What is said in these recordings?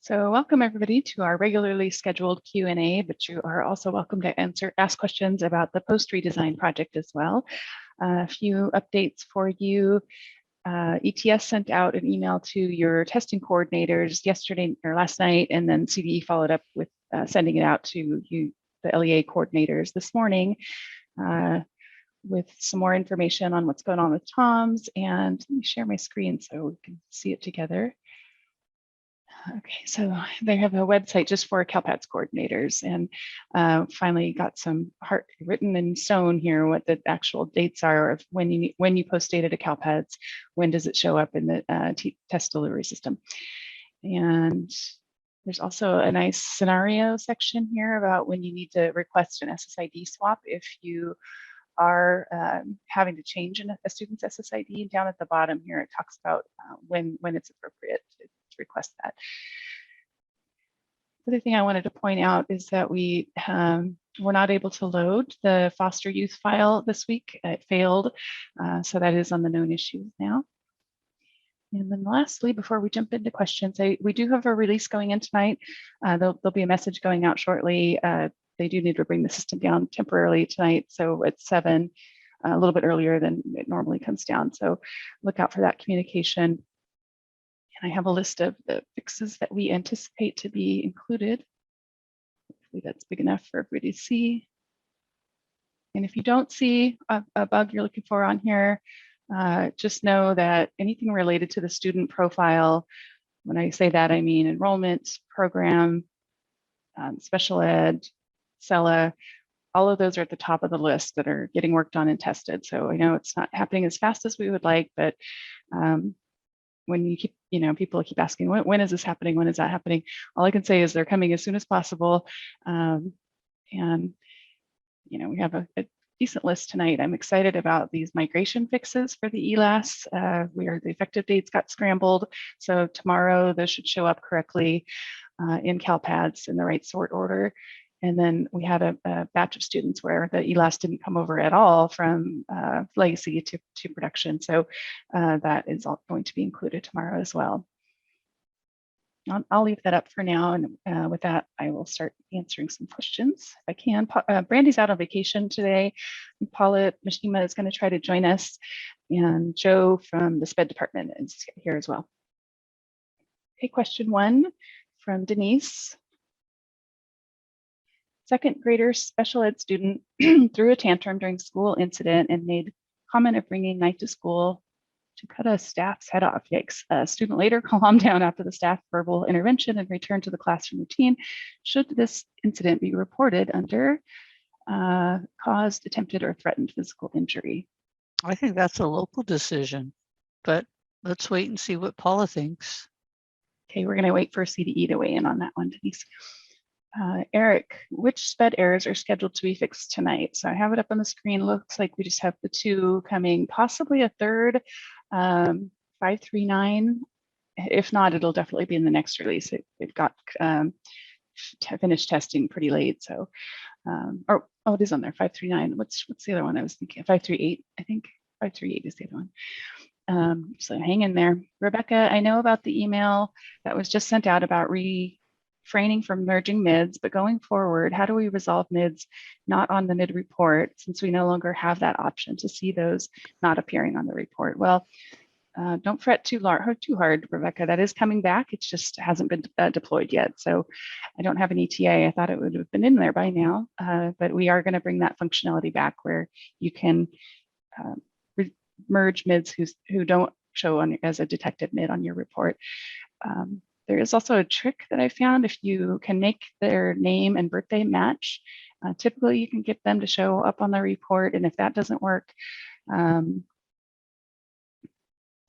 So welcome everybody to our regularly scheduled Q&A, but you are also welcome to ask questions about the post redesign project as well. A few updates for you. ETS sent out an email to your testing coordinators yesterday or last night, and then CDE followed up with sending it out to you, the LEA coordinators this morning with some more information on what's going on with TOMS. And let me share my screen so we can see it together. Okay, so they have a website just for CalPADS coordinators, and finally got some written in stone here what the actual dates are of when you post data to CalPADS, when does it show up in the test delivery system. And there's also a nice scenario section here about when you need to request an SSID swap if you are having to change a student's SSID. Down at the bottom here, it talks about when it's appropriate to request that. The other thing I wanted to point out is that we were not able to load the foster youth file this week. It failed, so that is on the known issues now. And then lastly, before we jump into questions, we do have a release going in tonight. There'll be a message going out shortly. They do need to bring the system down temporarily tonight, so at 7, a little bit earlier than it normally comes down. So look out for that communication. And I have a list of the fixes that we anticipate to be included. Hopefully that's big enough for everybody to see. And if you don't see a bug you're looking for on here, just know that anything related to the student profile, when I say that, I mean enrollment, program, special ed, SELA, all of those are at the top of the list that are getting worked on and tested. So I know it's not happening as fast as we would like, but when you keep, people keep asking, when is this happening? When is that happening? All I can say is they're coming as soon as possible. And, we have a decent list tonight. I'm excited about these migration fixes for the ELAS, where the effective dates got scrambled. So tomorrow those should show up correctly in CalPADS in the right sort order. And then we had a batch of students where the ELAS didn't come over at all from legacy to production. So that is all going to be included tomorrow as well. I'll leave that up for now. And with that, I will start answering some questions if I can. Brandy's out on vacation today. Paula Mishima is going to try to join us. And Joe from the SPED department is here as well. Okay, question 1 from Denise. Second grader special ed student threw a tantrum during school incident and made comment of bringing knife to school to cut a staff's head off. Yikes. A student later calmed down after the staff verbal intervention and returned to the classroom routine. Should this incident be reported under caused, attempted, or threatened physical injury? I think that's a local decision, but let's wait and see what Paula thinks. Okay, we're going to wait for CDE to weigh in on that one, Denise. Eric, which SPED errors are scheduled to be fixed tonight? So I have it up on the screen. Looks like we just have the 2 coming, possibly a third, 539. If not, it'll definitely be in the next release. It got finished testing pretty late. So, oh, it is on there, 539. What's the other one I was thinking? 538, I think. 538 is the other one. So hang in there. Rebecca, I know about the email that was just sent out about refraining from merging MIDs, but going forward, how do we resolve MIDs not on the MID report since we no longer have that option to see those not appearing on the report? Well, don't fret too hard, Rebecca. That is coming back. It just hasn't been deployed yet. So I don't have an ETA. I thought it would have been in there by now, but we are going to bring that functionality back where you can merge MIDs who don't show on as a detected MID on your report. There is also a trick that I found. If you can make their name and birthday match, typically you can get them to show up on the report. And if that doesn't work,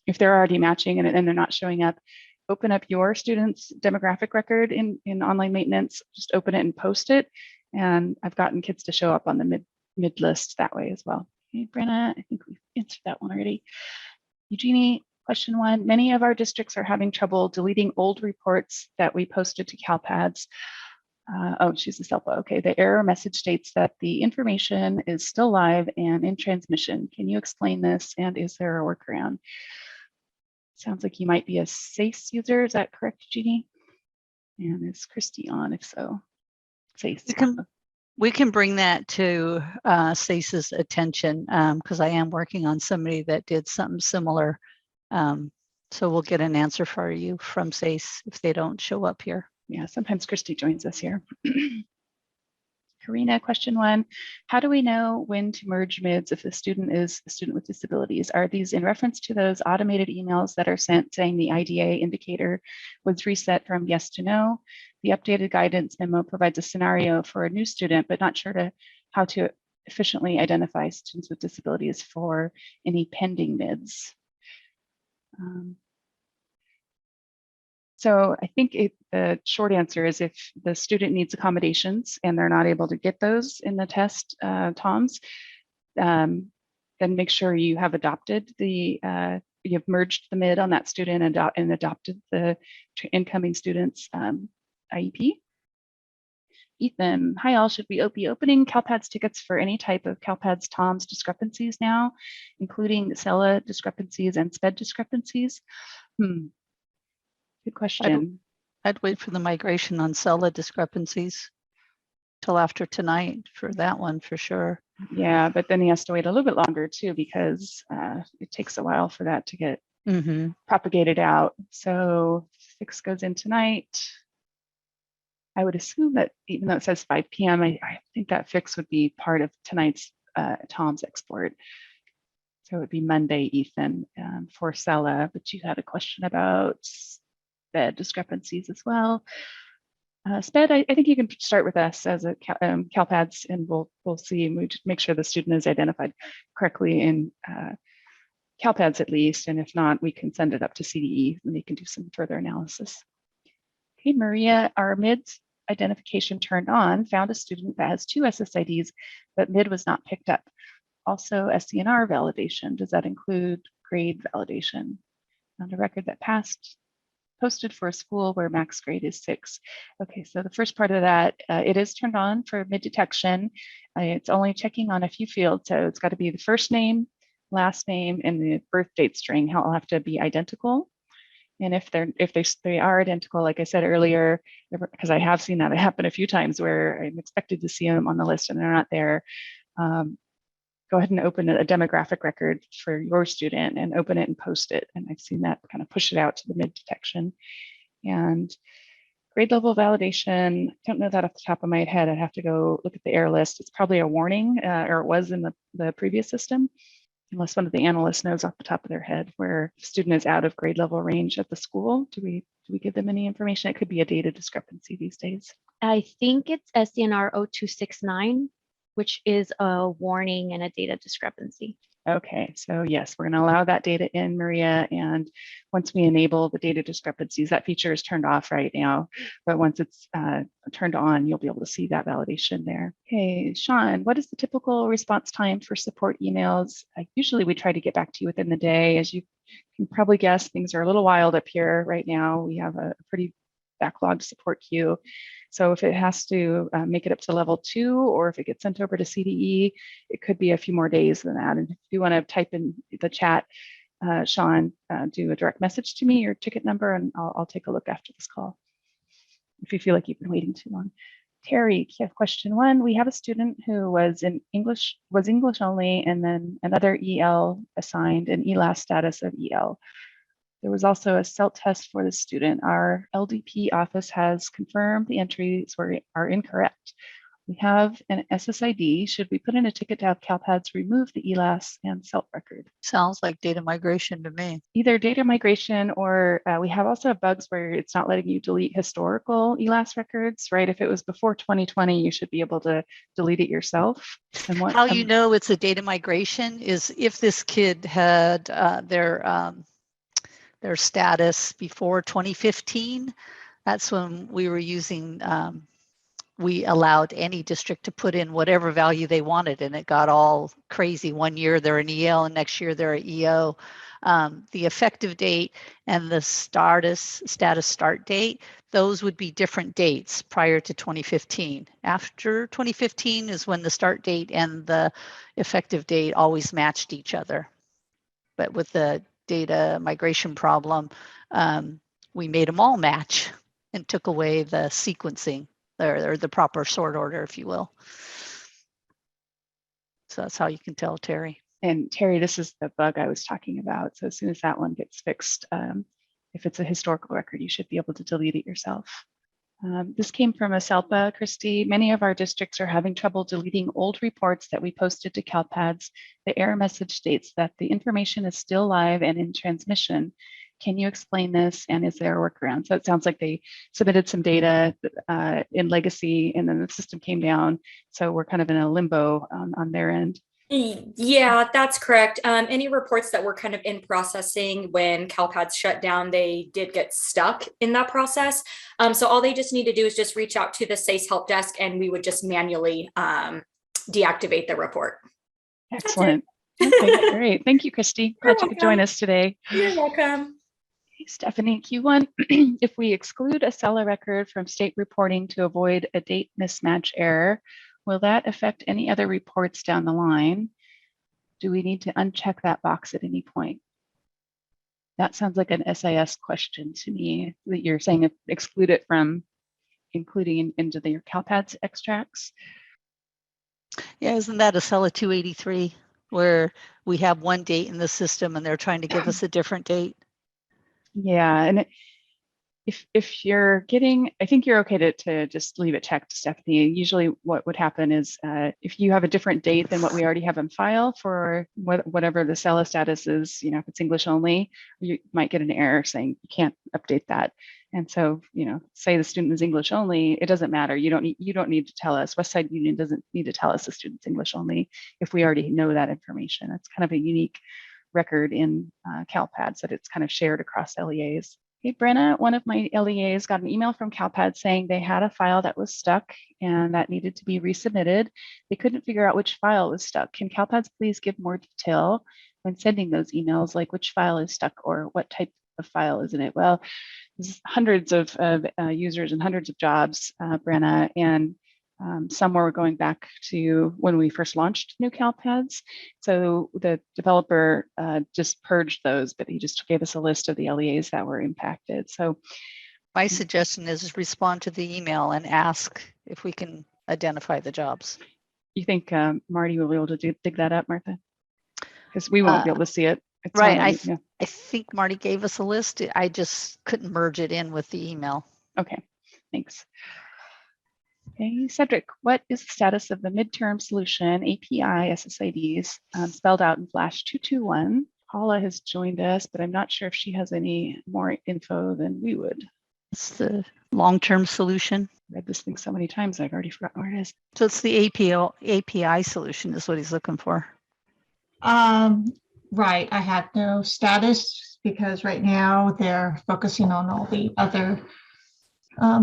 if they're already matching and they're not showing up, open up your student's demographic record in online maintenance, just open it and post it. And I've gotten kids to show up on the mid list that way as well. Okay, Brenna, I think we've answered that one already. Eugenie, question 1, many of our districts are having trouble deleting old reports that we posted to CalPADS. Oh, she's a SELPA. Okay, the error message states that the information is still live and in transmission. Can you explain this, and is there a workaround? Sounds like you might be a SACE user. Is that correct, Jeannie? And is Christy on? If so, say we can bring that to SACE's attention because I am working on somebody that did something similar. So we'll get an answer for you from SACE if they don't show up here. Yeah, sometimes Christy joins us here. Karina, question 1, how do we know when to merge MIDS if the student is a student with disabilities? Are these in reference to those automated emails that are sent saying the IDA indicator was reset from yes to no? The updated guidance memo provides a scenario for a new student, but not sure how to efficiently identify students with disabilities for any pending MIDS. So I think the short answer is if the student needs accommodations and they're not able to get those in the test TOMS, then make sure you have adopted you've merged the MID on that student and adopted the incoming student's IEP. Ethan, hi all, should we be opening CALPADS tickets for any type of CALPADS TOMS discrepancies now, including SELA discrepancies and SPED discrepancies? Good question. I'd wait for the migration on SELA discrepancies till after tonight for that one for sure. Yeah, but then he has to wait a little bit longer too because it takes a while for that to get propagated out. So fix goes in tonight. I would assume that even though it says 5 p.m., I think that fix would be part of tonight's TOMS export. So it would be Monday, Ethan, for SELA, but you had a question about SPED discrepancies as well. SPED, I think you can start with us as a CALPADS, and we'll see, and we just make sure the student is identified correctly in CALPADS at least, and if not, we can send it up to CDE and they can do some further analysis. Okay, Maria, our MIDS identification turned on, found a student that has 2 SSIDs, but MID was not picked up. Also, SCNR validation, does that include grade validation? Found a record that passed, posted for a school where max grade is 6. Okay, so the first part of that, it is turned on for MID detection. It's only checking on a few fields, so it's got to be the first name, last name, and the birth date string. It'll have to be identical. And if they are identical, like I said earlier, because I have seen that happen a few times where I'm expected to see them on the list and they're not there, go ahead and open a demographic record for your student and open it and post it. And I've seen that kind of push it out to the MID detection. And grade level validation, I don't know that off the top of my head. I'd have to go look at the error list. It's probably a warning, or it was in the previous system, unless one of the analysts knows off the top of their head where the student is out of grade level range at the school. Do we give them any information? It could be a data discrepancy these days. I think it's SDNR 0269, which is a warning and a data discrepancy. Okay, so yes, we're going to allow that data in, Maria, and once we enable the data discrepancies, that feature is turned off right now, but once it's turned on, you'll be able to see that validation there. Okay, Sean, what is the typical response time for support emails? Usually we try to get back to you within the day. As you can probably guess, things are a little wild up here right now. We have a pretty backlogged support queue. So if it has to make it up to level 2, or if it gets sent over to CDE, it could be a few more days than that. And if you want to type in the chat, Sean, do a direct message to me, your ticket number, and I'll take a look after this call if you feel like you've been waiting too long. Terry, question 1. We have a student who was English only, and then another EL assigned an ELAS status of EL. There was also a CELT test for the student. Our LDP office has confirmed the entries are incorrect. We have an SSID. Should we put in a ticket to have CALPADS remove the ELAS and CELT record? Sounds like data migration to me. Either data migration, or we have also bugs where it's not letting you delete historical ELAS records, right? If it was before 2020, you should be able to delete it yourself. And how you know it's a data migration is if this kid had their status before 2015, that's when we were using, we allowed any district to put in whatever value they wanted, and it got all crazy. One year they're an EL and next year they're an EO. The effective date and the status start date, those would be different dates prior to 2015. After 2015 is when the start date and the effective date always matched each other. But with the data migration problem, we made them all match. and took away the sequencing or the proper sort order, if you will. So that's how you can tell, Terry. And Terry, this is the bug I was talking about. So as soon as that one gets fixed, if it's a historical record, you should be able to delete it yourself. This came from a SELPA, Christy. Many of our districts are having trouble deleting old reports that we posted to CalPads. The error message states that the information is still live and in transmission. Can you explain this, and is there a workaround? So it sounds like they submitted some data in legacy, and then the system came down. So we're kind of in a limbo on their end. Yeah, that's correct. Any reports that were kind of in processing when CalPads shut down, they did get stuck in that process. So all they just need to do is just reach out to the SACE help desk, and we would just manually deactivate the report. Excellent. Okay, great. Thank you, Christy. Glad you could join us today. You're welcome. Okay, Stephanie, Q1, if we exclude a SELA record from state reporting to avoid a date mismatch error, will that affect any other reports down the line? Do we need to uncheck that box at any point? That sounds like an SIS question to me, that you're saying exclude it from including into your CalPads extracts. Yeah, isn't that a SELA 283 where we have one date in the system and they're trying to give us a different date? Yeah, and if you're getting, I think you're okay to just leave it checked, Stephanie. Usually what would happen is if you have a different date than what we already have in file for whatever the SELA status is, you know, if it's English only, you might get an error saying you can't update that. And so, you know, say the student is English only, it doesn't matter. You don't need to tell us. Westside Union doesn't need to tell us the student's English only if we already know that information. It's kind of a unique record in CalPads that it's kind of shared across LEAs. Hey, Brenna, one of my LEAs got an email from CalPads saying they had a file that was stuck and that needed to be resubmitted. They couldn't figure out which file was stuck. Can CalPads please give more detail when sending those emails, like which file is stuck or what type of file is in it? Well, there's hundreds of users and hundreds of jobs, Brenna, and some were going back to when we first launched new CalPads. So the developer just purged those, but he just gave us a list of the LEAs that were impacted. So my suggestion is respond to the email and ask if we can identify the jobs. You think Marty will be able to dig that up, Martha? Because we won't be able to see it. It's right. I think Marty gave us a list. I just couldn't merge it in with the email. Okay, thanks. Okay, Cedric, what is the status of the midterm solution API SSIDs spelled out in Flash 221? Paula has joined us, but I'm not sure if she has any more info than we would. It's the long-term solution. I read this thing so many times, I've already forgotten where it is. So it's the API solution is what he's looking for. Right, I have no status because right now they're focusing on all the other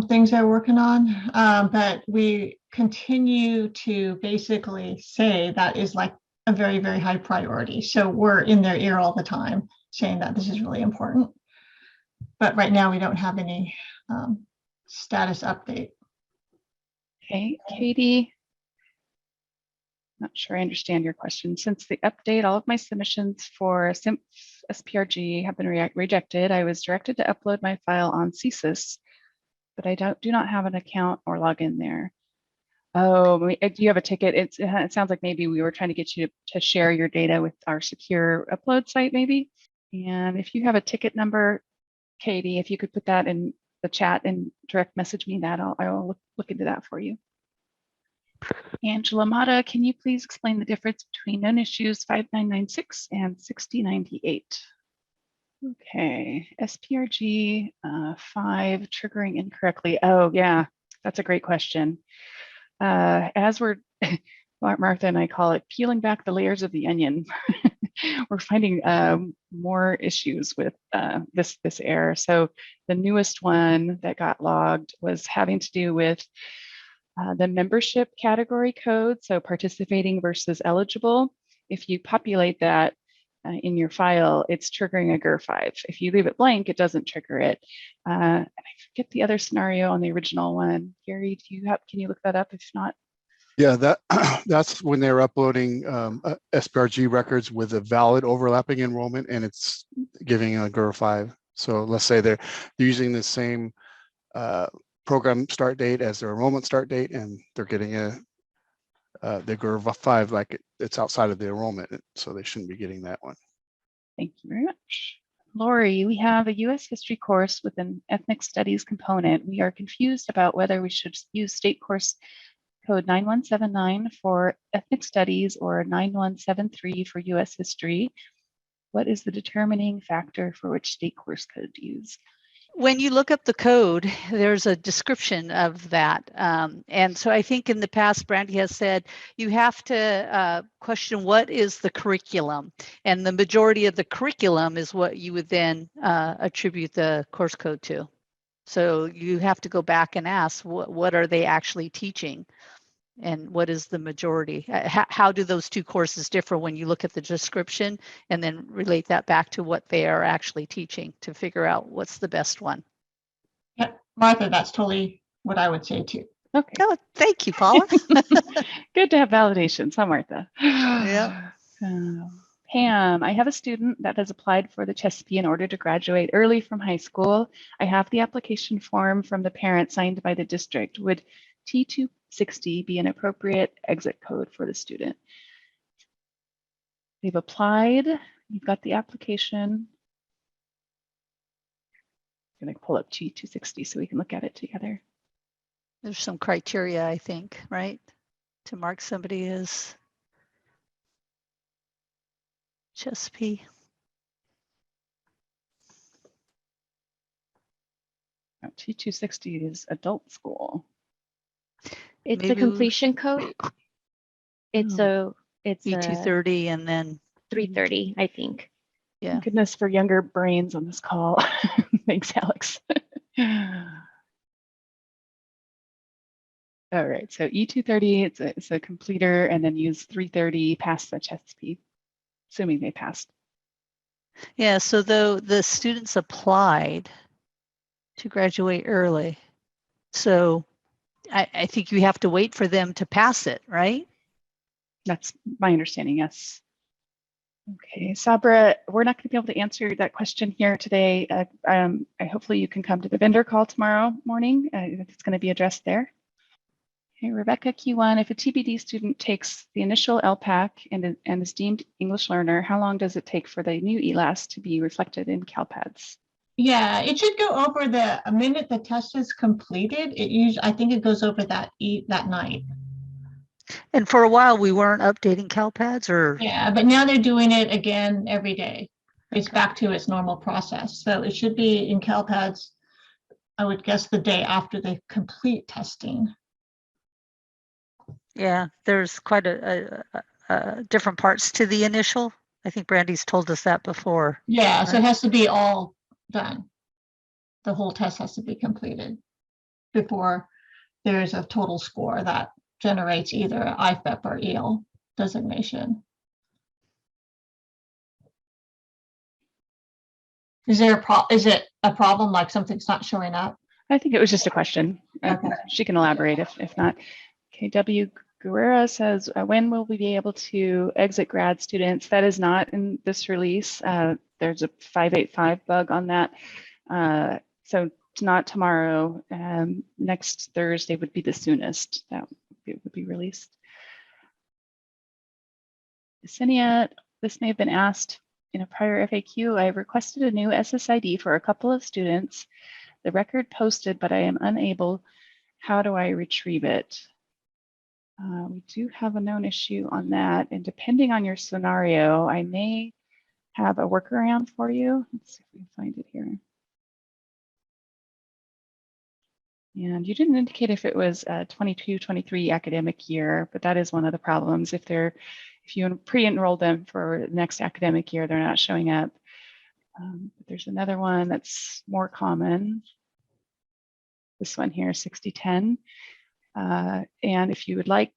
things they're working on, but we continue to basically say that is like a very, very high priority. So we're in their ear all the time saying that this is really important. But right now we don't have any status update. Okay, Katie. Not sure I understand your question. Since the update, all of my submissions for SINF SPRG have been rejected. I was directed to upload my file on CCEs, but I do not have an account or login there. Oh, do you have a ticket? It sounds like maybe we were trying to get you to share your data with our secure upload site, maybe. And if you have a ticket number, Katie, if you could put that in the chat and direct message me that, I'll look into that for you. Angela Mata, can you please explain the difference between known issues 5996 and 6098? Okay, SPRG 5 triggering incorrectly. Oh yeah, that's a great question. As we're, Martha and I call it peeling back the layers of the onion. We're finding more issues with this error. So the newest one that got logged was having to do with the membership category code, so participating versus eligible. If you populate that in your file, it's triggering a GER5. If you leave it blank, it doesn't trigger it. And I forget the other scenario on the original one. Gary, can you look that up? If not, yeah, that's when they're uploading SPRG records with a valid overlapping enrollment, and it's giving a GER5. So let's say they're using the same program start date as their enrollment start date, and they're getting they go 5 like it's outside of the enrollment, so they shouldn't be getting that one. Thank you very much. Lori, we have a U.S. history course with an ethnic studies component. We are confused about whether we should use state course code 9179 for ethnic studies or 9173 for U.S. history. What is the determining factor for which state course code to use? When you look up the code, there's a description of that. And so I think in the past, Brandy has said, you have to question what is the curriculum. And the majority of the curriculum is what you would then attribute the course code to. So you have to go back and ask, what are they actually teaching? And what is the majority? How do those two courses differ when you look at the description and then relate that back to what they are actually teaching to figure out what's the best one? Yeah, Martha, that's totally what I would say too. Okay. Oh, thank you, Paula. Good to have validations, huh, Martha? Yeah. Pam, I have a student that has applied for the CHESP in order to graduate early from high school. I have the application form from the parent signed by the district. Would T260 be an appropriate exit code for the student? They've applied. You've got the application. I'm going to pull up T260 so we can look at it together. There's some criteria, I think, right? To mark somebody as CHESP. T260 is adult school. It's Maybe a completion code. It's a E230 and then 330, I think. yeah. Goodness for younger brains on this call. Thanks, Alex. All right, so E230, it's a completer, and then use 330 past the CHESP, assuming they passed. Yeah, so though the students applied to graduate early, so I think you have to wait for them to pass it, right? That's my understanding, yes. Okay, Sabra, we're not going to be able to answer that question here today. Hopefully you can come to the vendor call tomorrow morning. It's going to be addressed there. Okay, Rebecca Q1, if a TBD student takes the initial ELPAC and is deemed English learner, how long does it take for the new ELAS to be reflected in CALPADS? Yeah, it should go over a minute the test is completed. I think it goes over that night. And for a while we weren't updating CALPADS, or Yeah, but now they're doing it again every day. It's back to its normal process. So it should be in CALPADS, I would guess the day after they complete testing. yeah, there's quite a different parts to the initial. I think Brandy's told us that before. Yeah, so it has to be all done. The whole test has to be completed before there's a total score that generates either IFEP or EL designation. Is it a problem, like something's not showing up? I think it was just a question. Okay. She can elaborate if not. Okay, W. Guerrera says, when will we be able to exit grad students? That is not in this release. There's a 585 bug on that. So it's not tomorrow. Next Thursday would be the soonest that it would be released. Yesenia, this may have been asked in a prior FAQ. I requested a new SSID for a couple of students. The record posted, but I am unable. How do I retrieve it? We do have a known issue on that, and depending on your scenario, I may have a workaround for you. Let's see if we can find it here. And you didn't indicate if it was a 22-23 academic year, but that is one of the problems. If you pre-enroll them for the next academic year, they're not showing up. But there's another one that's more common. This one here, 6010. And if you would like,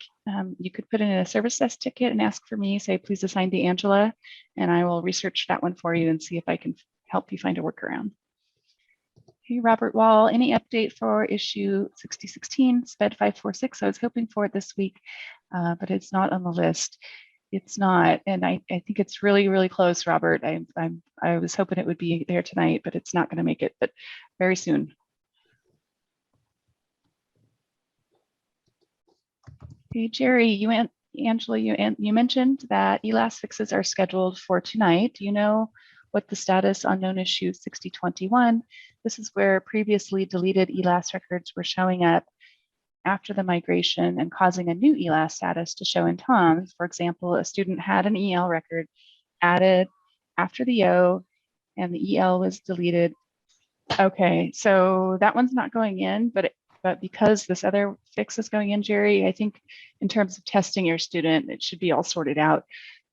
you could put in a service desk ticket and ask for me, say, please assign to Angela, and I will research that one for you and see if I can help you find a workaround. Hey, Robert Wall, any update for issue 6016, SPED 546? I was hoping for it this week, but it's not on the list. It's not, and I think it's really, really close, Robert. I was hoping it would be there tonight, but it's not going to make it, but very soon. Okay, Jerry, Angela, you mentioned that ELAS fixes are scheduled for tonight. Do you know what the status on known issue 6021? This is where previously deleted ELAS records were showing up after the migration and causing a new ELAS status to show in TOMS. For example, a student had an EL record added after the O and the EL was deleted. Okay, so that one's not going in, but because this other fix is going in, Jerry, I think in terms of testing your student, it should be all sorted out.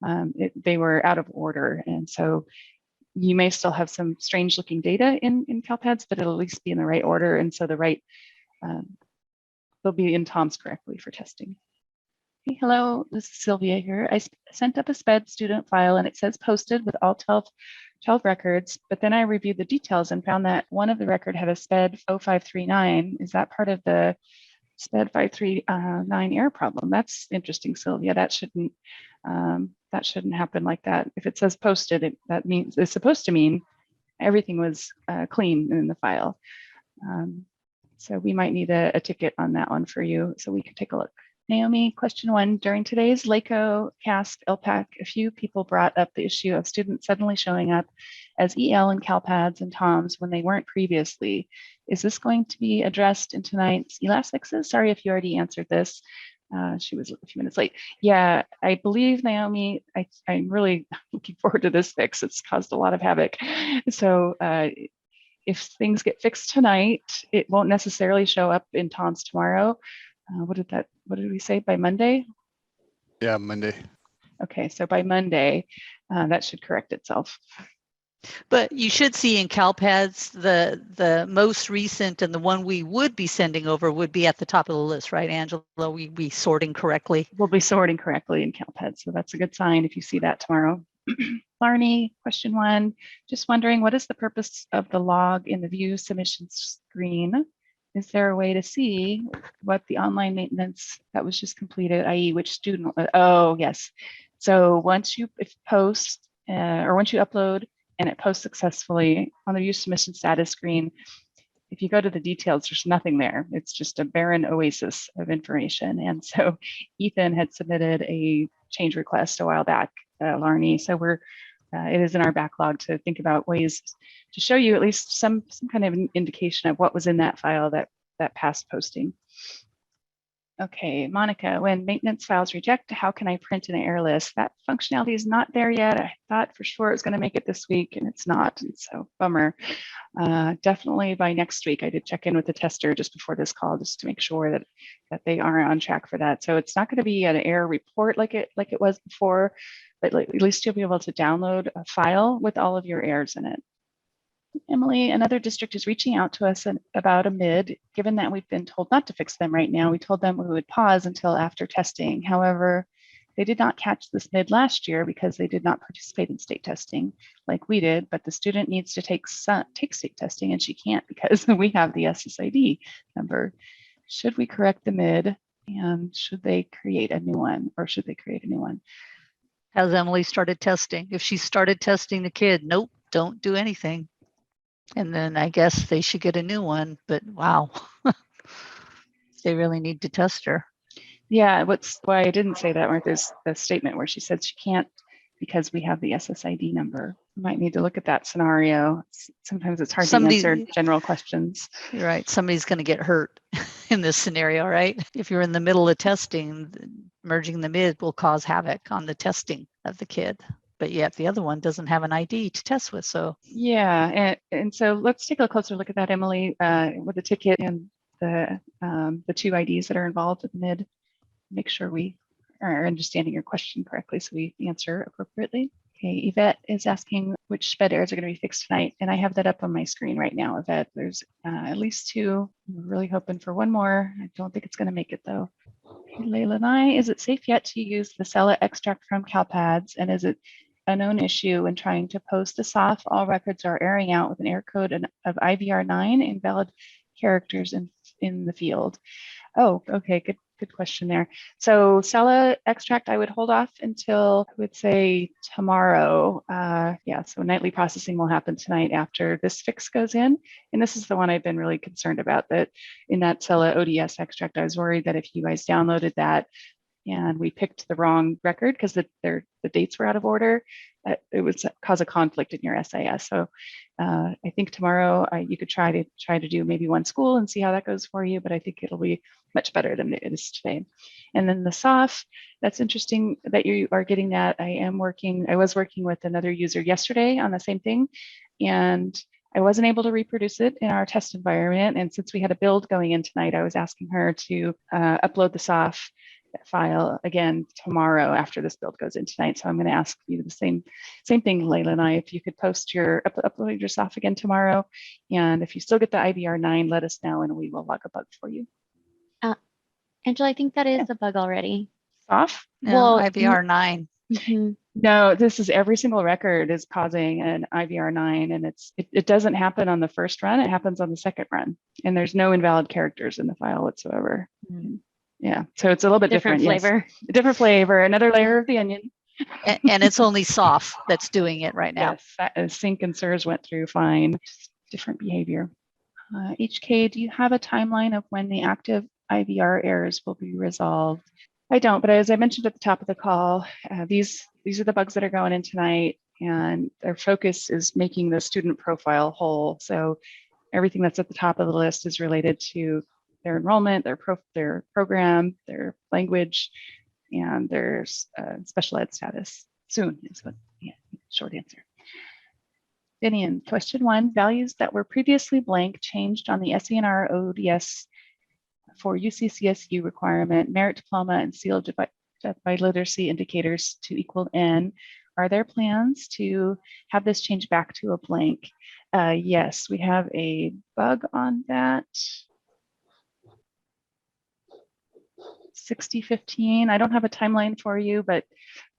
They were out of order. And so you may still have some strange looking data in CalPads, but it'll at least be in the right order. And so the right, they'll be in TOMS correctly for testing. Hey, hello, this is Sylvia here. I sent up a SPED student file and it says posted with all 12 records, but then I reviewed the details and found that one of the record had a SPED 0539. Is that part of the SPED 539 error problem? That's interesting, Sylvia. That shouldn't happen like that. If it says posted, that means it's supposed to mean everything was clean in the file. So we might need a ticket on that one for you so we can take a look. Naomi, question 1. During today's LACO, CASP, ELPAC, a few people brought up the issue of students suddenly showing up as EL and CalPads and TOMS when they weren't previously. Is this going to be addressed in tonight's ELAS Fixes? Sorry if you already answered this. She was a few minutes late. Yeah, I believe, Naomi, I'm really looking forward to this fix. It's caused a lot of havoc. So if things get fixed tonight, it won't necessarily show up in TOMS tomorrow. What did we say, by Monday? Yeah, Monday. Okay, so by Monday, that should correct itself. But you should see in CalPads, the most recent and the one we would be sending over would be at the top of the list, right, Angela? We'd be sorting correctly. We'll be sorting correctly in CalPads, so that's a good sign if you see that tomorrow. Larney, question 1, just wondering, what is the purpose of the log in the view submission screen? Is there a way to see what the online maintenance that was just completed, i.e. which student? Oh, yes. So once you post or once you upload and it posts successfully on the view submission status screen, if you go to the details, there's nothing there. It's just a barren oasis of information. And so Ethan had submitted a change request a while back, Larney. So it is in our backlog to think about ways to show you at least some kind of an indication of what was in that file that passed posting. Okay, Monica, when maintenance files reject, how can I print an error list? That functionality is not there yet. I thought for sure it was going to make it this week and it's not, and so bummer. Definitely by next week. I did check in with the tester just before this call just to make sure that they are on track for that. So it's not going to be an error report like it was before, but at least you'll be able to download a file with all of your errors in it. Emily, another district is reaching out to us about a mid. Given that we've been told not to fix them right now, we told them we would pause until after testing. However, they did not catch this mid last year because they did not participate in state testing like we did, but the student needs to take state testing and she can't because we have the SSID number. Should we correct the mid and should they create a new one or should they create a new one? Has Emily started testing? If she started testing the kid, nope, don't do anything. And then I guess they should get a new one, but wow, they really need to test her. Yeah, why I didn't say that, or there's the statement where she said she can't because we have the SSID number. You might need to look at that scenario. Sometimes it's hard to answer general questions. You're right, somebody's going to get hurt in this scenario, right? If you're in the middle of testing, merging the mid will cause havoc on the testing of the kid. But yet the other one doesn't have an ID to test with. So yeah, and so let's take a closer look at that, Emily, with the ticket and the two IDs that are involved with mid. Make sure we are understanding your question correctly so we answer appropriately. Okay, Yvette is asking which SPED errors are going to be fixed tonight, and I have that up on my screen right now, Yvette. There's at least 2. I'm really hoping for one more. I don't think it's going to make it though. Okay, Layla Nye, is it safe yet to use the SELA Extract from CalPads, and is it a known issue when trying to post a SOF? All records are erroring out with an error code of IVR9, invalid characters in the field. Oh, okay, good question there. So SELA Extract, I would hold off until, I would say, tomorrow. Yeah, so nightly processing will happen tonight after this fix goes in. And this is the one I've been really concerned about, that in that SELA ODS extract, I was worried that if you guys downloaded that and we picked the wrong record because the dates were out of order, it would cause a conflict in your SIS. So I think tomorrow you could try to do maybe one school and see how that goes for you, but I think it'll be much better than it is today. And then the SOF, that's interesting that you are getting that. I was working with another user yesterday on the same thing, and I wasn't able to reproduce it in our test environment. And since we had a build going in tonight, I was asking her to upload the SOF file again tomorrow after this build goes in tonight. So I'm going to ask you the same thing, Layla and I, if you could post upload your SOF again tomorrow. And if you still get the IBR 9, let us know and we will log a bug for you. Angela, I think that is a bug already. SOF? No, Well, IVR 9. No, this is every single record is causing an IVR 9, and it doesn't happen on the first run. It happens on the second run, and there's no invalid characters in the file whatsoever. Yeah, so it's a little bit different flavor. Yes. A different flavor, another layer of the onion. And it's only SOF that's doing it right now. Yes, sync and SIRS went through fine. Just different behavior. HK, do you have a timeline of when the active IVR errors will be resolved? I don't, but as I mentioned at the top of the call, these are the bugs that are going in tonight, and their focus is making the student profile whole. So everything that's at the top of the list is related to their enrollment, their program, their language, and their special ed status. Soon is what, yeah, short answer. Vinian, question 1, values that were previously blank changed on the SENR ODS for UCCSU requirement, merit diploma, and sealed by literacy indicators to equal N. Are there plans to have this change back to a blank? Yes, we have a bug on that. 6015. I don't have a timeline for you, but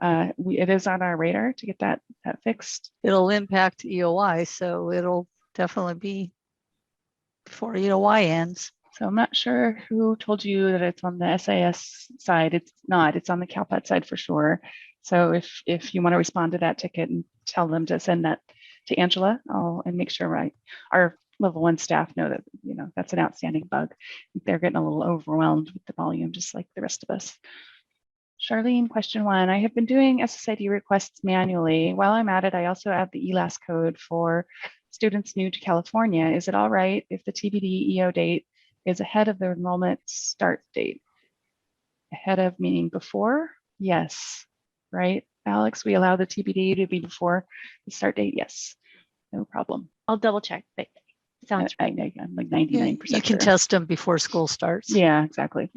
it is on our radar to get that fixed. It'll impact EOI, so it'll definitely be before EOI ends. So I'm not sure who told you that it's on the SIS side. It's not. It's on the CalPAD side for sure. So if you want to respond to that ticket and tell them to send that to Angela, and make sure our level 1 staff know that that's an outstanding bug. They're getting a little overwhelmed with the volume, just like the rest of us. Charlene, question 1. I have been doing SSID requests manually. While I'm at it, I also add the ELAS code for students new to California. Is it all right if the TBD EO date is ahead of the enrollment start date? Ahead of meaning before? Yes. Right, Alex? We allow the TBD to be before the start date? Yes. No problem. I'll double check, but it sounds right. I know, I'm like 99% You can sure. test them before school starts. Yeah, exactly.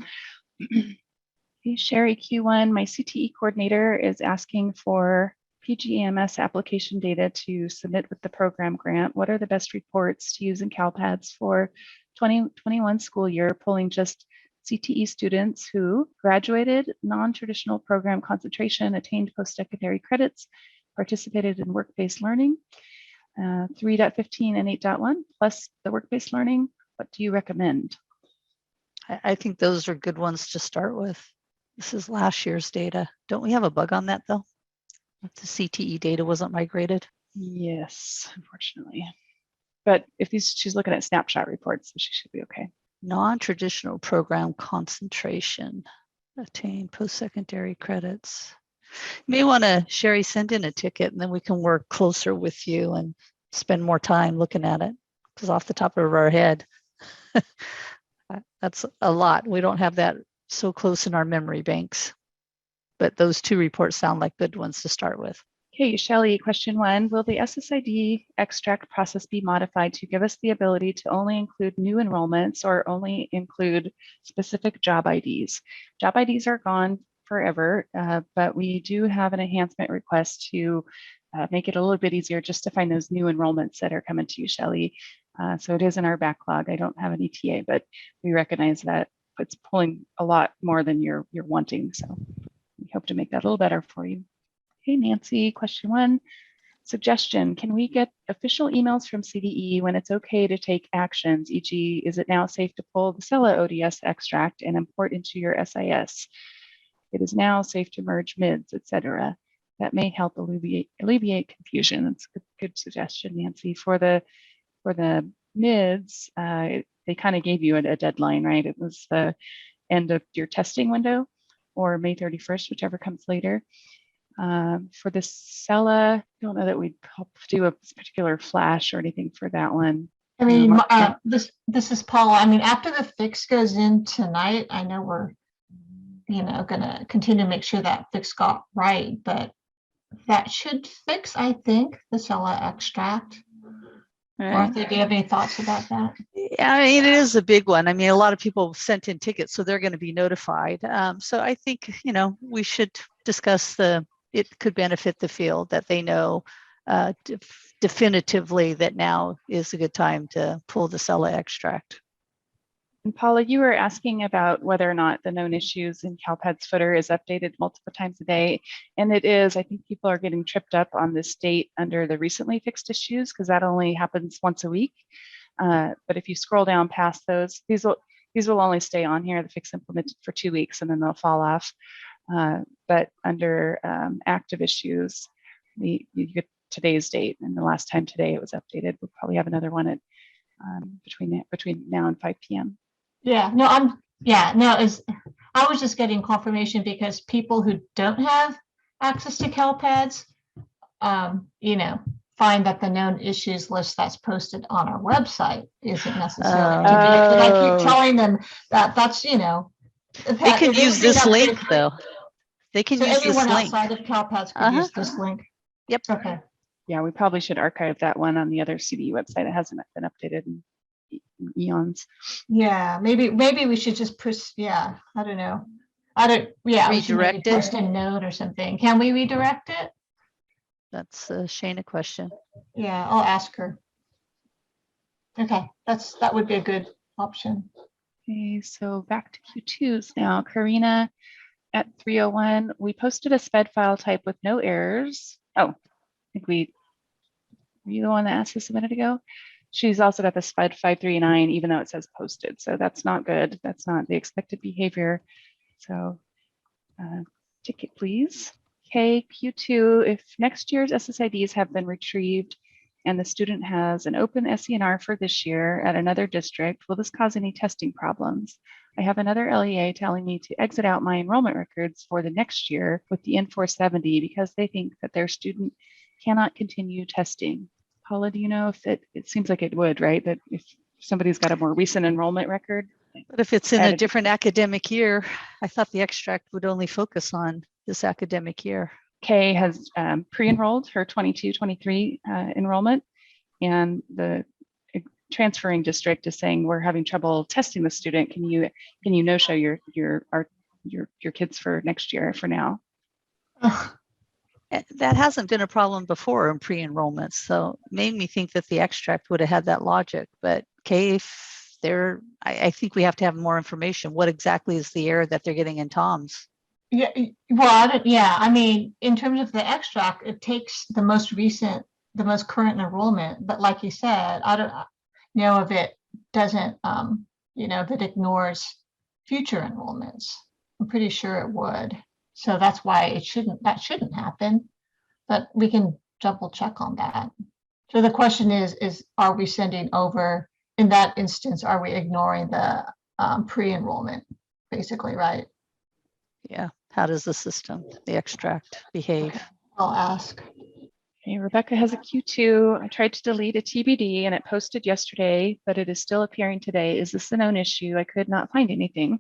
Hey, Sherry Q1, my CTE coordinator is asking for PGMS application data to submit with the program grant. What are the best reports to use in CalPADS for 2021 school year, pulling just CTE students who graduated, non-traditional program concentration, attained post-secondary credits, participated in work-based learning, 3.15 and 8.1, plus the work-based learning? What do you recommend? I think those are good ones to start with. This is last year's data. Don't we have a bug on that though? The CTE data wasn't migrated. Yes, unfortunately. But if she's looking at snapshot reports, so she should be okay. Non-traditional program concentration, attain post-secondary credits. You may want to, Sherry, send in a ticket and then we can work closer with you and spend more time looking at it. Because off the top of our head, that's a lot. We don't have that so close in our memory banks. But those 2 reports sound like good ones to start with. Okay, Shelley, question 1. Will the SSID extract process be modified to give us the ability to only include new enrollments or only include specific job IDs? Job IDs are gone forever, but we do have an enhancement request to make it a little bit easier just to find those new enrollments that are coming to you, Shelley. So it is in our backlog. I don't have an ETA, but we recognize that it's pulling a lot more than you're wanting. So we hope to make that a little better for you. Okay, Nancy, question 1. Suggestion, can we get official emails from CDE when it's okay to take actions, e.g. is it now safe to pull the SELA ODS extract and import into your SIS? It is now safe to merge MIDS, etc. That may help alleviate confusion. That's a good suggestion, Nancy. For the MIDS, they kind of gave you a deadline, right? It was the end of your testing window or May 31st, whichever comes later. For the SELA, I don't know that we'd do a particular flash or anything for that one. I mean, this is Paula. I mean, after the fix goes in tonight, I know we're, going to continue to make sure that fix got right, but that should fix, I think, the SELA extract. Martha, do you have any thoughts about that? Yeah, I mean, it is a big one. I mean, a lot of people sent in tickets, so they're going to be notified. So I think, we should discuss it could benefit the field that they know definitively that now is a good time to pull the SELA extract. And Paula, you were asking about whether or not the known issues in CalPADS footer is updated multiple times a day. And it is. I think people are getting tripped up on this date under the recently fixed issues because that only happens once a week. But if you scroll down past those, these will only stay on here, the fix implemented for 2 weeks, and then they'll fall off. But under active issues, you get today's date, and the last time today it was updated. We'll probably have another one at between now and 5 p.m. Yeah, no, I was just getting confirmation because people who don't have access to CalPADS, find that the known issues list that's posted on our website isn't necessarily. And I keep telling them that's, they can use this link though. They can use this link. Anyone outside of CalPADS could use this link. Yep. Okay. Yeah, we probably should archive that one on the other CDE website. It hasn't been updated in eons. Yeah, maybe we should just push. Yeah, I don't know. Redirect it. Post a note or something. Can we redirect it? That's a Shana question. Yeah, I'll ask her. Okay, that would be a good option. Okay, so back to Q2s now. Karina at 301, we posted a SPED file type with no errors. Oh, I think were you the one that asked this a minute ago? She's also got the SPED 539, even though it says posted. So that's not good. That's not the expected behavior. So ticket, please. Okay, Q2, if next year's SSIDs have been retrieved and the student has an open SENR for this year at another district, will this cause any testing problems? I have another LEA telling me to exit out my enrollment records for the next year with the N470 because they think that their student cannot continue testing. Paula, do you know if it seems like it would, right? That if somebody's got a more recent enrollment record. But if it's in a different academic year, I thought the extract would only focus on this academic year. Kay has pre-enrolled her 22-23 enrollment, and the transferring district is saying we're having trouble testing the student. Can you no-show your kids for next year for now? That hasn't been a problem before in pre-enrollments, so it made me think that the extract would have had that logic. But Kay, I think we have to have more information. What exactly is the error that they're getting in TOMS? Yeah, well, I mean, in terms of the extract, it takes the most current enrollment. But like you said, I don't know if it doesn't, if it ignores future enrollments. I'm pretty sure it would. So that's why that shouldn't happen. But we can double check on that. So the question is are we sending over, in that instance, are we ignoring the pre-enrollment, basically, right? Yeah. How does the system, the extract, behave? Okay. I'll ask. Okay, Rebecca has a Q2. I tried to delete a TBD and it posted yesterday, but it is still appearing today. Is this a known issue? I could not find anything.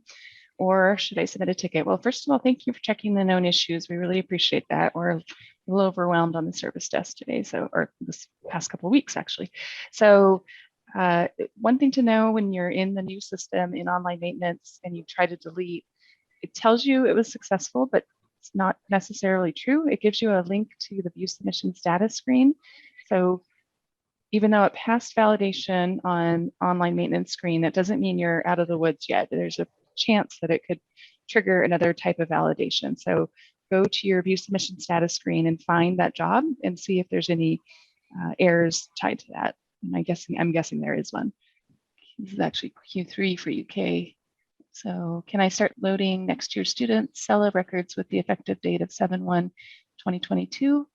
Or should I submit a ticket? Well, first of all, thank you for checking the known issues. We really appreciate that. We're a little overwhelmed on the service desk today, or this past couple of weeks, actually. So one thing to know when you're in the new system in online maintenance and you try to delete, it tells you it was successful, but it's not necessarily true. It gives you a link to the view submission status screen. So even though it passed validation on online maintenance screen, that doesn't mean you're out of the woods yet. There's a chance that it could trigger another type of validation. So go to your view submission status screen and find that job and see if there's any errors tied to that. And I'm guessing there is one. This is actually Q3 for UK. So can I start loading next year's students SELA records with the effective date of 7/1/2022?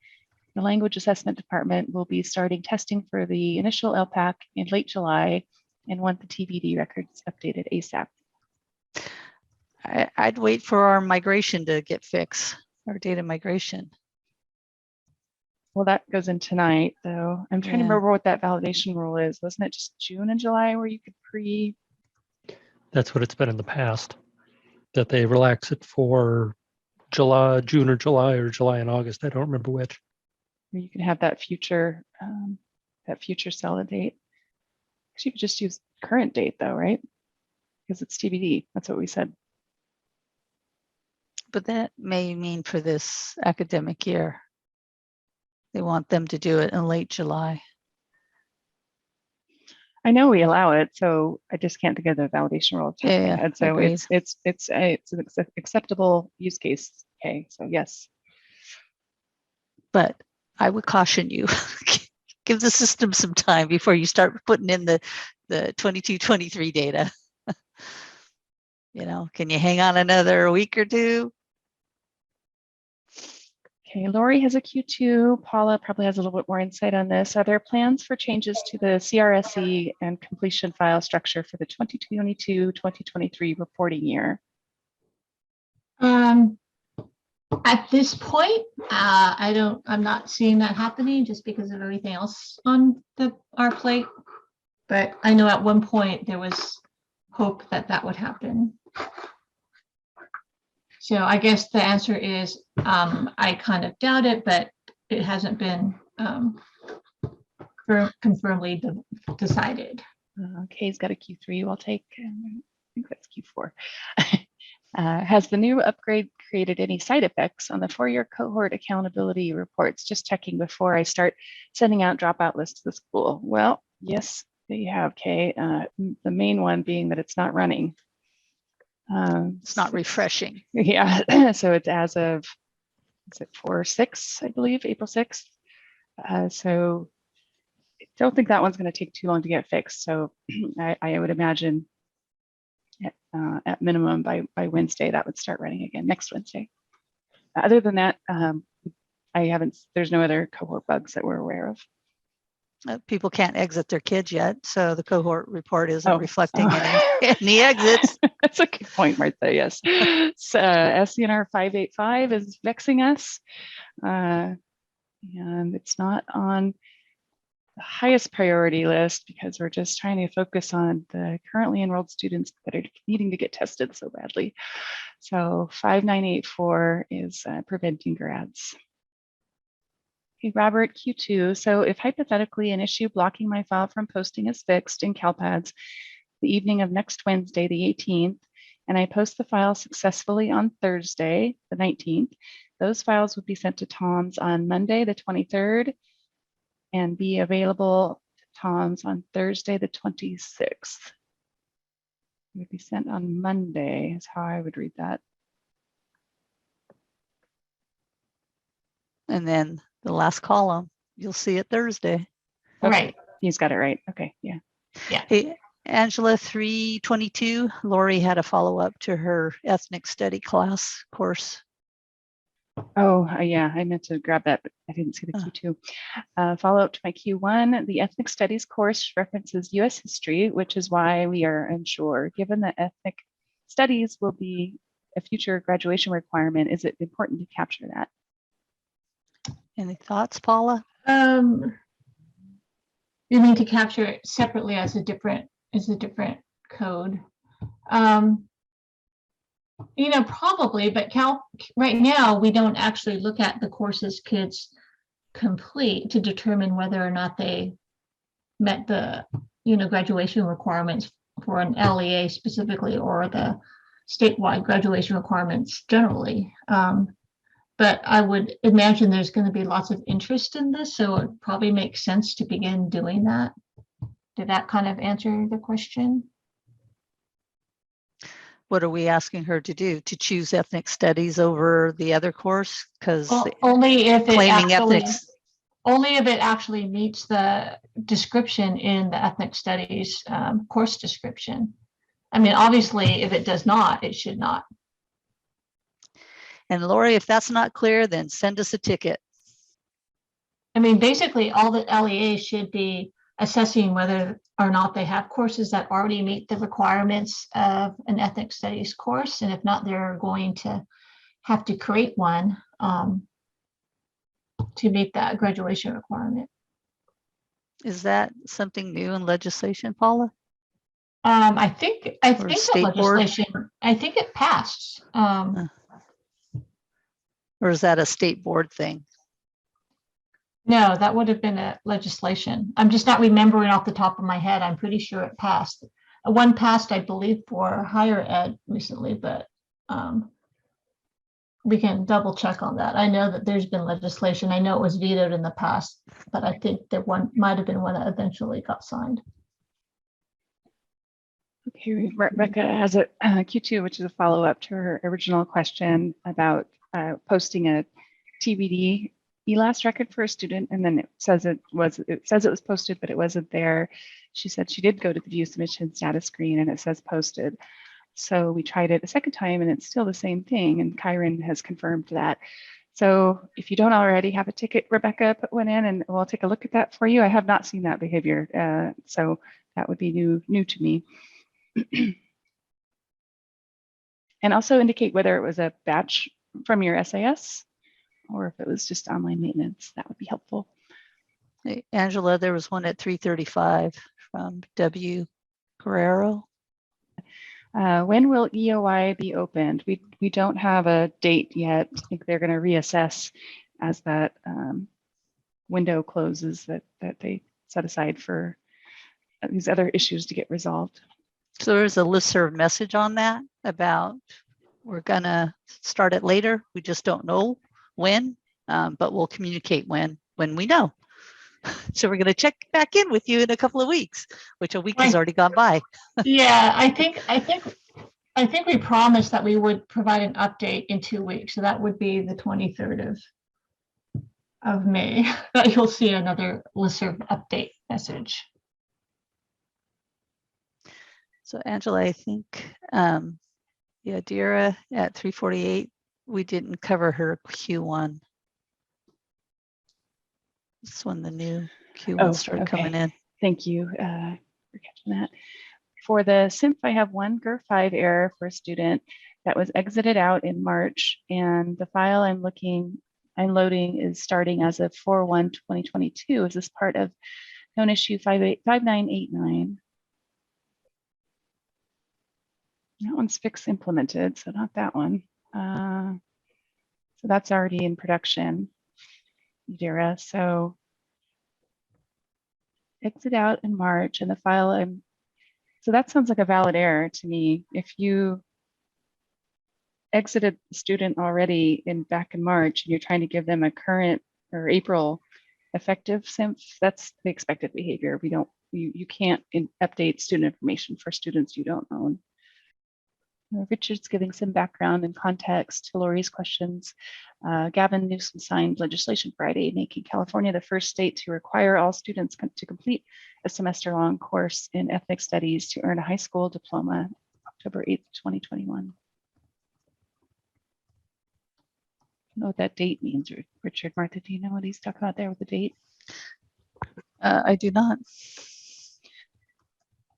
The language assessment department will be starting testing for the initial ELPAC in late July and want the TBD records updated ASAP. I'd wait for our migration to get fixed, our data migration. Well, that goes in tonight, though. I'm trying to Yeah. remember what that validation rule is. Wasn't it just June and July where you could That's what it's been in the past, that they relax it for June or July and August. I don't remember which. where you can have that future SELA date? Because you could just use current date, though, right? Because it's TBD. That's what we said. But that may mean for this academic year, they want them to do it in late July. I know we allow it, so I just can't think of the validation rule. off the top of my Yeah, head. So agreed. it's an acceptable use case. Okay, so yes. But I would caution you, give the system some time before you start putting in the 22-23 data. You know, can you hang on another week or two? Okay, Lori has a Q2. Paula probably has a little bit more insight on this. Are there plans for changes to the CRSE and completion file structure for the 2022-2023 reporting year? At this point, I'm not seeing that happening just because of everything else on our plate. But I know at one point there was hope that that would happen. So I guess the answer is I kind of doubt it, but it hasn't been confirmedly decided. Okay, he's got a Q3 we'll take. I think that's Q4. Has the new upgrade created any side effects on the four-year cohort accountability reports? Just checking before I start sending out dropout lists to the school. Well, yes, they have, Kay. The main one being that it's not running. It's not refreshing. Yeah, so it's as of, is it 4/6, I believe, April 6th. So I don't think that one's going to take too long to get fixed. So I would imagine at minimum by Wednesday, that would start running again next Wednesday. Other than that, there's no other cohort bugs that we're aware of. People can't exit their kids yet, so the cohort report isn't Oh. reflecting any exits. That's a good point, Martha. Yes. So, SCNR 585 is vexing us, and it's not on the highest priority list because we're just trying to focus on the currently enrolled students that are needing to get tested so badly. So 5984 is preventing grads. Okay, Robert, Q2. So if hypothetically an issue blocking my file from posting is fixed in CalPads the evening of next Wednesday, the 18th, and I post the file successfully on Thursday, the 19th, those files would be sent to TOMS on Monday, the 23rd, and be available to TOMS on Thursday, the 26th. It would be sent on Monday, is how I would read that. And then the last column, you'll see it Thursday. Okay. Right. He's got it right. Okay, yeah. Hey, Angela, 322, Lori had a follow-up to her ethnic study class course. Oh, yeah, I meant to grab that, but I didn't see the Q2. Follow up to my Q1, the ethnic studies course references US history, which is why we are unsure. Given that ethnic studies will be a future graduation requirement, is it important to capture that? Any thoughts, Paula? You mean to capture it separately as a different code? Probably, but right now we don't actually look at the courses kids complete to determine whether or not they met the graduation requirements for an LEA specifically or the statewide graduation requirements generally. But I would imagine there's going to be lots of interest in this, so it probably makes sense to begin doing that. Did that kind of answer the question? what are we asking her to do? To choose ethnic studies over the other course? Because Only if it claiming actually, ethnics, only if it actually meets the description in the ethnic studies course description. I mean, obviously, if it does not, it should not. and Lori, if that's not clear, then send us a ticket. I mean, basically, all the LEAs should be assessing whether or not they have courses that already meet the requirements of an ethnic studies course. And if not, they're going to have to create one to meet that graduation requirement. Is that something new in legislation, Paula? I think the state board? legislation, I think it passed. Or is that a state board thing? No, that would have been a legislation. I'm just not remembering off the top of my head. I'm pretty sure it passed. One passed, I believe, for higher ed recently, but we can double check on that. I know that there's been legislation. I know it was vetoed in the past, but I think that one might have been one that eventually got signed. Okay, Rebecca has a Q2, which is a follow-up to her original question about posting a TBD ELAS record for a student, and then it says it was posted, but it wasn't there. She said she did go to the view submission status screen and it says posted. So we tried it a second time and it's still the same thing, and Kyron has confirmed that. So if you don't already have a ticket, Rebecca, put one in and we'll take a look at that for you. I have not seen that behavior, so that would be new to me. And also indicate whether it was a batch from your SAS or if it was just online maintenance. That would be helpful. Hey, Angela, there was one at 3:35 from W. Guerrero. When will EOI be opened? We don't have a date yet. I think they're going to reassess as that window closes that they set aside for these other issues to get resolved. So there's a listserv message on that about we're gonna start it later. We just don't know when, but we'll communicate when we know. So we're gonna check back in with you in a couple of weeks, which a week has already gone by. Yeah, I think we promised that we would provide an update in 2 weeks. So that would be the 23rd of May that you'll see another listserv update message. So Angela, I think, yeah, Dira at 3:48, we didn't cover her Q1. This is when the new Q1 started coming in. Thank you for catching that. For the SINF, I have one GER5 error for a student that was exited out in March, and the file I'm loading is starting as of 4/1/2022. Is this part of known issue 5989? That one's fix implemented, so not that one. So that's already in production, Dira. So exit out in March, and the file so that sounds like a valid error to me. If you exited the student already back in March and you're trying to give them a current or April effective SINF, that's the expected behavior. You can't update student information for students you don't own. Richard's giving some background and context to Lori's questions. Gavin Newsom signed legislation Friday, making California the first state to require all students to complete a semester-long course in ethnic studies to earn a high school diploma, October 8th, 2021. I don't know what that date means, Richard. Martha, do you know what he's talking about there with the date? I do not.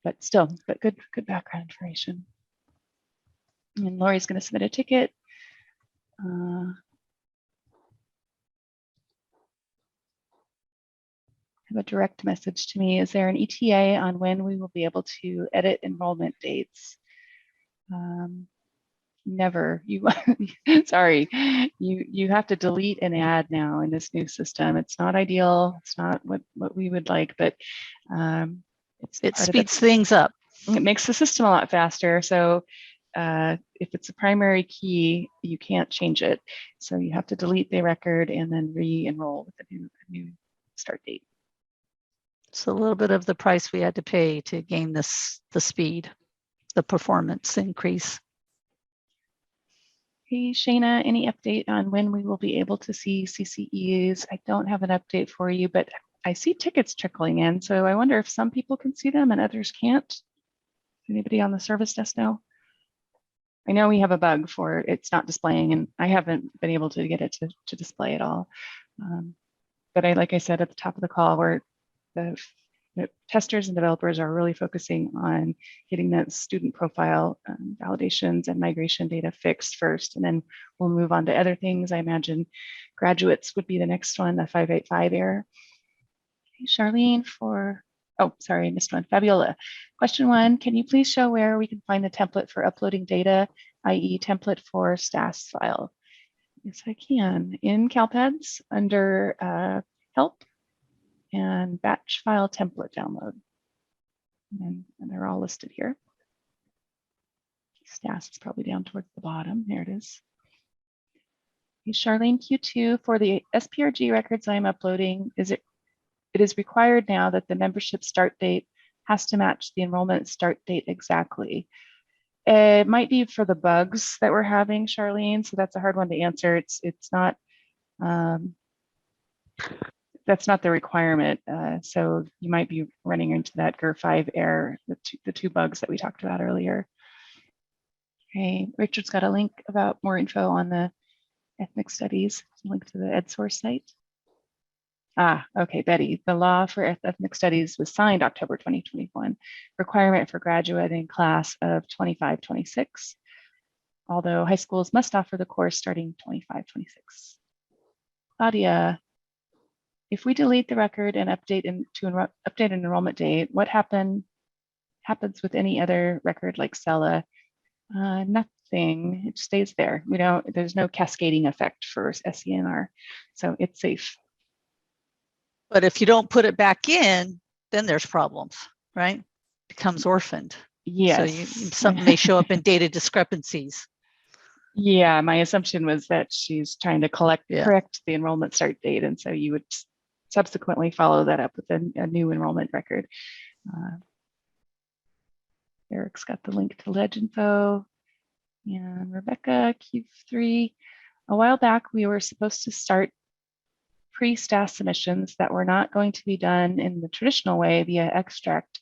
But good background information. And Lori's going to submit a ticket. Have a direct message to me. Is there an ETA on when we will be able to edit enrollment dates? Never. Sorry, you have to delete and add now in this new system. It's not ideal. It's not what we would like, but it speeds things up. It makes the system a lot faster. So if it's a primary key, you can't change it. So you have to delete the record and then re-enroll with a new start date. It's a little bit of the price we had to pay to gain the speed, the performance increase. Hey, Shayna, any update on when we will be able to see CCEs? I don't have an update for you, but I see tickets trickling in. So I wonder if some people can see them and others can't. Anybody on the service desk know? I know we have a bug for it's not displaying, and I haven't been able to get it to display at all. But like I said at the top of the call, the testers and developers are really focusing on getting that student profile validations and migration data fixed first, and then we'll move on to other things. I imagine graduates would be the next one, the 585 error. Okay, Charlene oh, sorry, I missed one. Fabiola, question 1, can you please show where we can find the template for uploading data, i.e. template for STAS file? Yes, I can. In CalPads under help and batch file template download. And they're all listed here. STAS is probably down towards the bottom. There it is. Okay, Charlene, Q2, for the SPRG records I'm uploading, it is required now that the membership start date has to match the enrollment start date exactly. It might be for the bugs that we're having, Charlene, so that's a hard one to answer. It's not, that's not the requirement. So you might be running into that GER5 error, the two bugs that we talked about earlier. Okay, Richard's got a link about more info on the ethnic studies, link to the EdSource site. Ah, okay, Betty, the law for ethnic studies was signed October 2021, requirement for graduating class of 25-26, although high schools must offer the course starting 25-26. Claudia, if we delete the record and update an enrollment date, what happens with any other record like SELA? Nothing, it stays there. There's no cascading effect for SENR, so it's safe. But if you don't put it back in, then there's problems, right? Becomes orphaned. Yes. So something may show up in data discrepancies. Yeah, my assumption was that she's trying to correct the enrollment start date. And so you would subsequently follow that up with a new enrollment record. Eric's got the link to LegInfo. And Rebecca, Q3. A while back, we were supposed to start pre-STAS submissions that were not going to be done in the traditional way via extract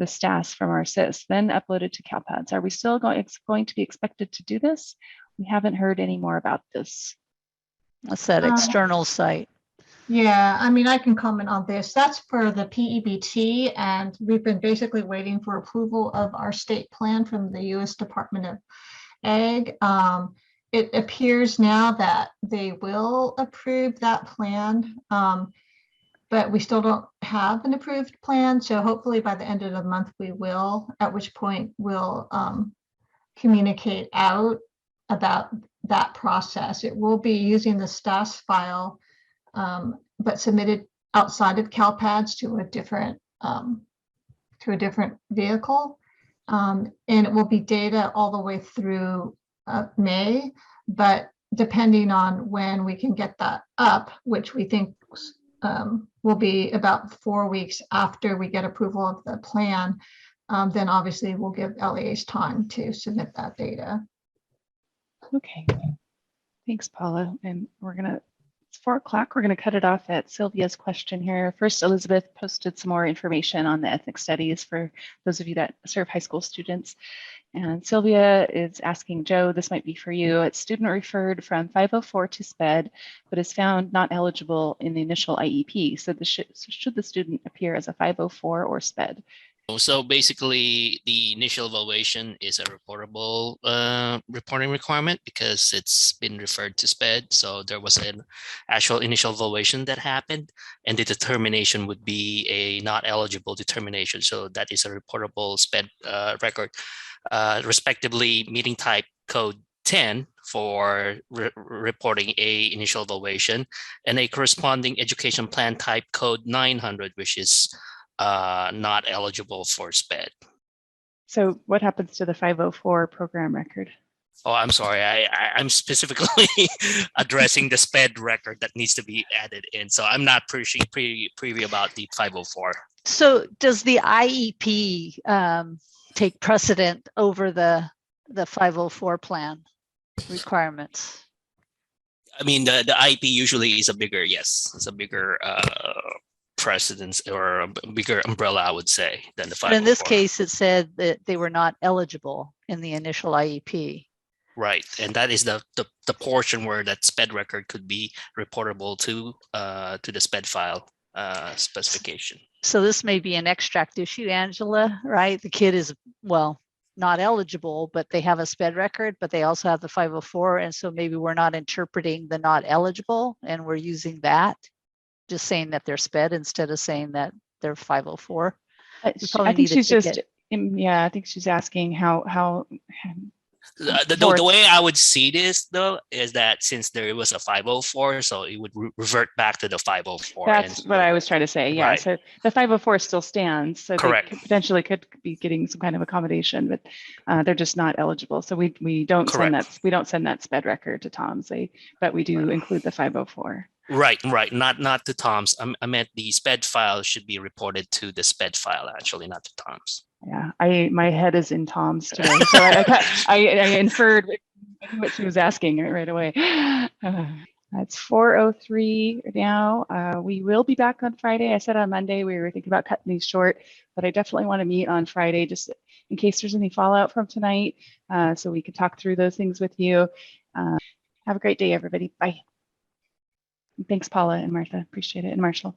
the STAS from our SIS, then uploaded to CalPads. Are we still going to be expected to do this? We haven't heard any more about this. What's that external site? Yeah, I mean, I can comment on this. That's for the PEBT, and we've been basically waiting for approval of our state plan from the U.S. Department of Ag. It appears now that they will approve that plan, but we still don't have an approved plan. So hopefully by the end of the month we will, at which point we'll communicate out about that process. It will be using the STAS file, but submitted outside of CalPads to a different vehicle, and it will be data all the way through May, but depending on when we can get that up, which we think will be about 4 weeks after we get approval of the plan, then obviously we'll give LEAs time to submit that data. Okay, thanks, Paula. And it's 4 o'clock. We're gonna cut it off at Sylvia's question here. First, Elizabeth posted some more information on the ethnic studies for those of you that serve high school students. And Sylvia is asking, Joe, this might be for you. It's student referred from 504 to SPED, but is found not eligible in the initial IEP. So should the student appear as a 504 or SPED? So basically, the initial evaluation is a reportable reporting requirement because it's been referred to SPED. So there was an actual initial evaluation that happened, and the determination would be a not eligible determination. So that is a reportable SPED record, respectively meeting type code 10 for reporting a initial evaluation, and a corresponding education plan type code 900, which is not eligible for SPED. So what happens to the 504 program record? Oh, I'm sorry. I'm specifically addressing the SPED record that needs to be added in. So I'm not privy about the 504. So does the IEP take precedent over the 504 plan? requirements. I mean, the IEP usually is a bigger, yes, it's a bigger precedence or a bigger umbrella, I would say, than the 504. But in this case, it said that they were not eligible in the initial IEP. Right, and that is the portion where that SPED record could be reportable to the SPED file specification. So this may be an extract issue, Angela, right? The kid is, well, not eligible, but they have a SPED record, but they also have the 504. And so maybe we're not interpreting the not eligible and we're using that, just saying that they're SPED instead of saying that they're 504. I think she's just, yeah, I think she's asking how the way I would see this though is that since there was a 504, so it would revert back to the 504. That's what I was trying to say. Yeah. Right. So the 504 still stands. So correct. They potentially could be getting some kind of accommodation, but they're just not eligible. So we don't correct. send that SPED record to TOMS, but we do include the 504. Right. Not to TOMS. I meant the SPED file should be reported to the SPED file, actually, not to TOMS. Yeah, my head is in TOMS today, so I inferred what she was asking right away. It's 4:03 now. We will be back on Friday. I said on Monday we were thinking about cutting these short, but I definitely want to meet on Friday just in case there's any fallout from tonight, so we could talk through those things with you. Have a great day, everybody. Bye. And thanks, Paula and Martha. Appreciate it. And Marshall.